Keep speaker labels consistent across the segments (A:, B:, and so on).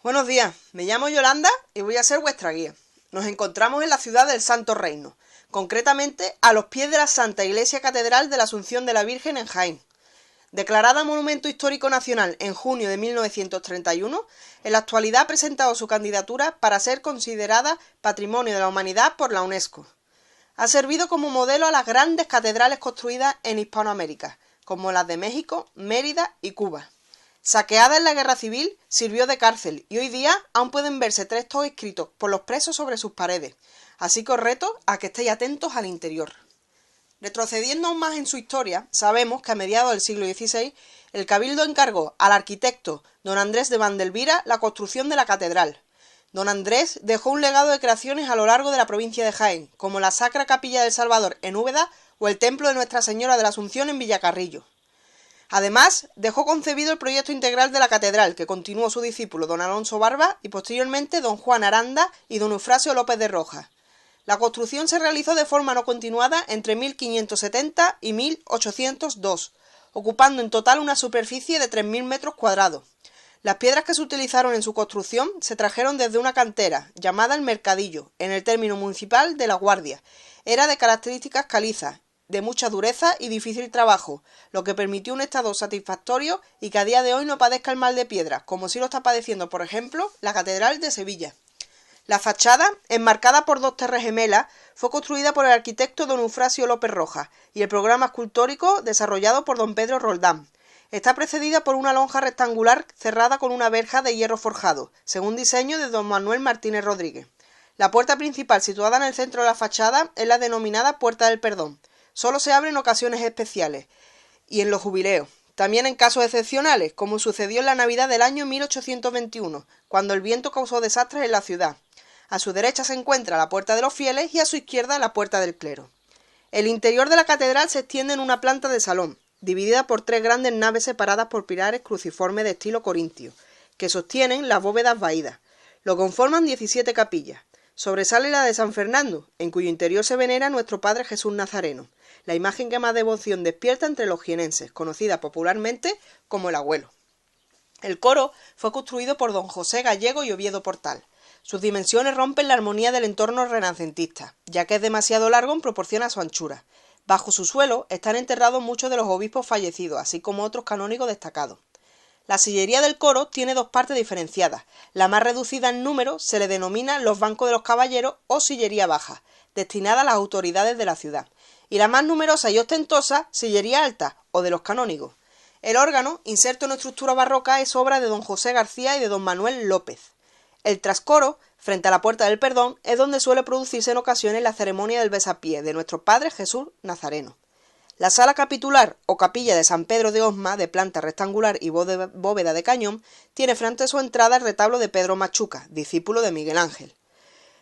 A: Buenos días, me llamo Yolanda y voy a ser vuestra guía. Nos encontramos en la ciudad del Santo Reino, concretamente a los pies de la Santa Iglesia Catedral de la Asunción de la Virgen en Jaén. Declarada Monumento Histórico Nacional en junio de 1931, en la actualidad ha presentado su candidatura para ser considerada Patrimonio de la Humanidad por la UNESCO. Ha servido como modelo a las grandes catedrales construidas en Hispanoamérica, como las de México, Mérida y Cuba. Saqueada en la Guerra Civil, sirvió de cárcel y hoy día aún pueden verse textos escritos por los presos sobre sus paredes, así que os reto a que estéis atentos al interior. Retrocediendo aún más en su historia, sabemos que a mediados del siglo XVI el Cabildo encargó al arquitecto don Andrés de Vandelvira la construcción de la catedral. Don Andrés dejó un legado de creaciones a lo largo de la provincia de Jaén, como la Sacra Capilla del Salvador en Úbeda o el Templo de Nuestra Señora de la Asunción en Villacarrillo. Además, dejó concebido el proyecto integral de la catedral, que continuó su discípulo don Alonso Barba y posteriormente don Juan Aranda y don Eufrasio López de Rojas. La construcción se realizó de forma no continuada entre 1570 y 1802, ocupando en total una superficie de 3.000 metros cuadrados. Las piedras que se utilizaron en su construcción se trajeron desde una cantera, llamada el Mercadillo, en el término municipal de La Guardia. Era de características calizas, de mucha dureza y difícil trabajo, lo que permitió un estado satisfactorio y que a día de hoy no padezca el mal de piedra, como sí lo está padeciendo, por ejemplo, la Catedral de Sevilla. La fachada, enmarcada por dos torres gemelas, fue construida por el arquitecto don Eufrasio López Rojas y el programa escultórico desarrollado por don Pedro Roldán. Está precedida por una lonja rectangular cerrada con una verja de hierro forjado, según diseño de don Manuel Martínez Rodríguez. La puerta principal, situada en el centro de la fachada, es la denominada Puerta del Perdón. Solo se abre en ocasiones especiales y en los jubileos. También en casos excepcionales, como sucedió en la Navidad del año 1821, cuando el viento causó desastres en la ciudad. A su derecha se encuentra la Puerta de los Fieles y a su izquierda la Puerta del Clero. El interior de la catedral se extiende en una planta de salón, dividida por tres grandes naves separadas por pilares cruciformes de estilo corintio, que sostienen las bóvedas vaídas. Lo conforman 17 capillas. Sobresale la de San Fernando, en cuyo interior se venera a nuestro Padre Jesús Nazareno, la imagen que más devoción despierta entre los jienenses, conocida popularmente como el Abuelo. El coro fue construido por don José Gallego y Oviedo Portal. Sus dimensiones rompen la armonía del entorno renacentista, ya que es demasiado largo en proporción a su anchura. Bajo su suelo están enterrados muchos de los obispos fallecidos, así como otros canónigos destacados. La sillería del coro tiene dos partes diferenciadas. La más reducida en número se le denomina los bancos de los caballeros o sillería baja, destinada a las autoridades de la ciudad, y la más numerosa y ostentosa, sillería alta, o de los canónigos. El órgano, inserto en estructura barroca, es obra de don José García y de don Manuel López. El trascoro, frente a la Puerta del Perdón, es donde suele producirse en ocasiones la ceremonia del besapié de nuestro Padre Jesús Nazareno. La sala capitular o capilla de San Pedro de Osma, de planta rectangular y bóveda de cañón, tiene frente a su entrada el retablo de Pedro Machuca, discípulo de Miguel Ángel.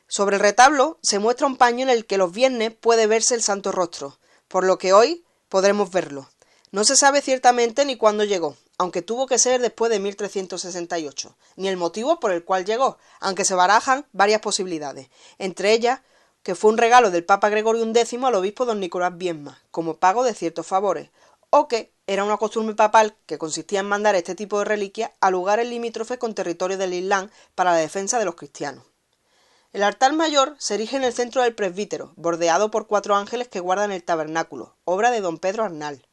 A: Sobre el retablo se muestra un paño en el que los viernes puede verse el Santo Rostro, por lo que hoy podremos verlo. No se sabe ciertamente ni cuándo llegó, aunque tuvo que ser después de 1368, ni el motivo por el cual llegó, aunque se barajan varias posibilidades, entre ellas que fue un regalo del Papa Gregorio XI al obispo don Nicolás Viedma, como pago de ciertos favores, o que era una costumbre papal que consistía en mandar este tipo de reliquias a lugares limítrofes con territorio del Islam para la defensa de los cristianos. El altar mayor se erige en el centro del presbítero, bordeado por 4 ángeles que guardan el tabernáculo, obra de don Pedro Arnal.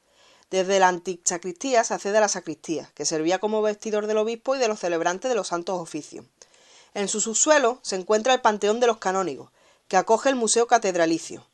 A: Desde la antisacristía se accede a la sacristía, que servía como vestidor del obispo y de los celebrantes de los santos oficios. En su subsuelo se encuentra el panteón de los canónigos, que acoge el Museo Catedralicio.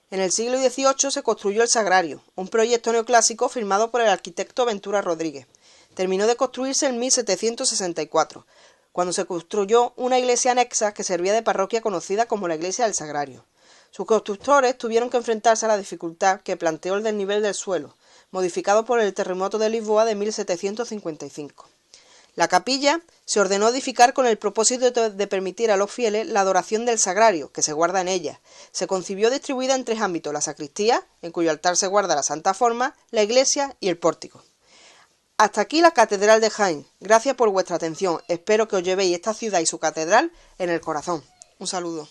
A: En el siglo XVIII se construyó el Sagrario, un proyecto neoclásico firmado por el arquitecto Ventura Rodríguez. Terminó de construirse en 1764, cuando se construyó una iglesia anexa que servía de parroquia conocida como la Iglesia del Sagrario. Sus constructores tuvieron que enfrentarse a la dificultad que planteó el desnivel del suelo, modificado por el terremoto de Lisboa de 1755. La capilla se ordenó edificar con el propósito de permitir a los fieles la adoración del sagrario, que se guarda en ella. Se concibió distribuida en 3 ámbitos: la sacristía, en cuyo altar se guarda la Santa Forma, la iglesia y el pórtico. Hasta aquí la Catedral de Jaén. Gracias por vuestra atención. Espero que os llevéis esta ciudad y su catedral en el corazón. Un saludo.